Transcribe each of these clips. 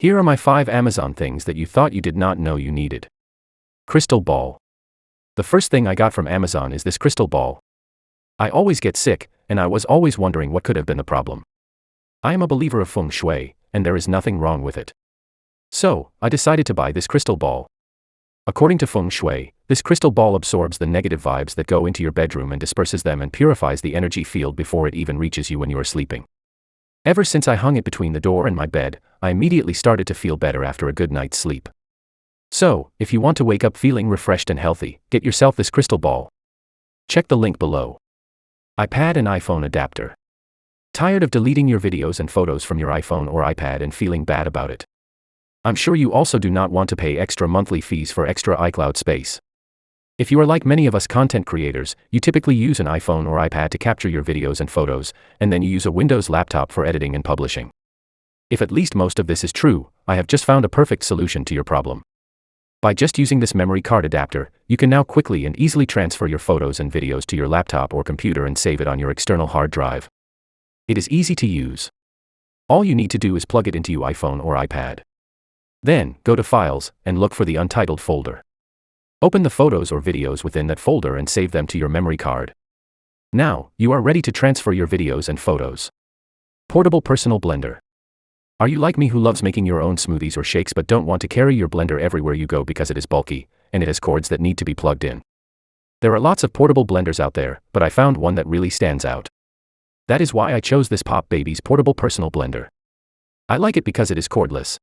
Here are my 5 Amazon things that you thought you did not know you needed. Crystal ball. The first thing I got from Amazon is this crystal ball. I always get sick, and I was always wondering what could have been the problem. I am a believer of feng shui, and there is nothing wrong with it. So, I decided to buy this crystal ball. According to feng shui, this crystal ball absorbs the negative vibes that go into your bedroom and disperses them and purifies the energy field before it even reaches you when you are sleeping. Ever since I hung it between the door and my bed, I immediately started to feel better after a good night's sleep. So, if you want to wake up feeling refreshed and healthy, get yourself this crystal ball. Check the link below. iPad and iPhone adapter. Tired of deleting your videos and photos from your iPhone or iPad and feeling bad about it? I'm sure you also do not want to pay extra monthly fees for extra iCloud space. If you are like many of us content creators, you typically use an iPhone or iPad to capture your videos and photos, and then you use a Windows laptop for editing and publishing. If at least most of this is true, I have just found a perfect solution to your problem. By just using this memory card adapter, you can now quickly and easily transfer your photos and videos to your laptop or computer and save it on your external hard drive. It is easy to use. All you need to do is plug it into your iPhone or iPad. Then, go to Files, and look for the Untitled folder. Open the photos or videos within that folder and save them to your memory card. Now, you are ready to transfer your videos and photos. Portable personal blender. Are you like me who loves making your own smoothies or shakes but don't want to carry your blender everywhere you go because it is bulky, and it has cords that need to be plugged in? There are lots of portable blenders out there, but I found one that really stands out. That is why I chose this Pop Baby's portable personal blender. I like it because it is cordless.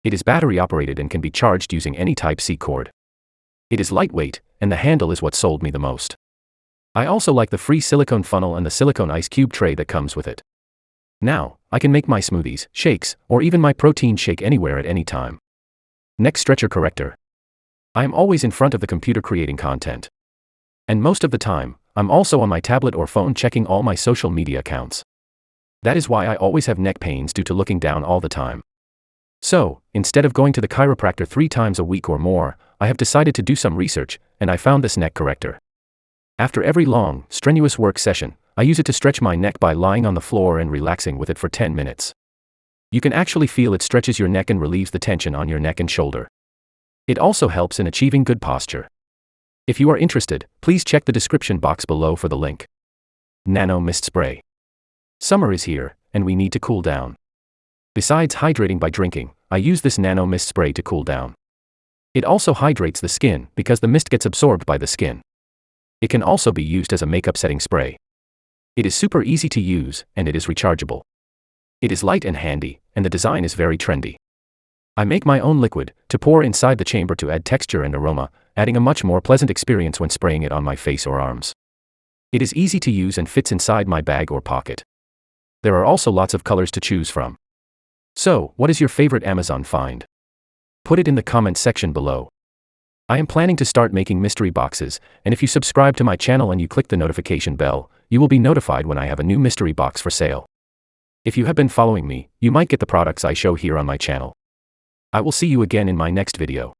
It is battery operated and can be charged using any Type-C cord. It is lightweight, and the handle is what sold me the most. I also like the free silicone funnel and the silicone ice cube tray that comes with it. Now, I can make my smoothies, shakes, or even my protein shake anywhere at any time. Neck stretcher corrector. I am always in front of the computer creating content. And most of the time, I'm also on my tablet or phone checking all my social media accounts. That is why I always have neck pains due to looking down all the time. So, instead of going to the chiropractor 3 times a week or more, I have decided to do some research, and I found this neck corrector. After every long, strenuous work session, I use it to stretch my neck by lying on the floor and relaxing with it for 10 minutes. You can actually feel it stretches your neck and relieves the tension on your neck and shoulder. It also helps in achieving good posture. If you are interested, please check the description box below for the link. Nano Mist Spray. Summer is here, and we need to cool down. Besides hydrating by drinking, I use this nano mist spray to cool down. It also hydrates the skin because the mist gets absorbed by the skin. It can also be used as a makeup setting spray. It is super easy to use, and it is rechargeable. It is light and handy, and the design is very trendy. I make my own liquid to pour inside the chamber to add texture and aroma, adding a much more pleasant experience when spraying it on my face or arms. It is easy to use and fits inside my bag or pocket. There are also lots of colors to choose from. So, what is your favorite Amazon find? Put it in the comments section below. I am planning to start making mystery boxes, and if you subscribe to my channel and you click the notification bell, you will be notified when I have a new mystery box for sale. If you have been following me, you might get the products I show here on my channel. I will see you again in my next video.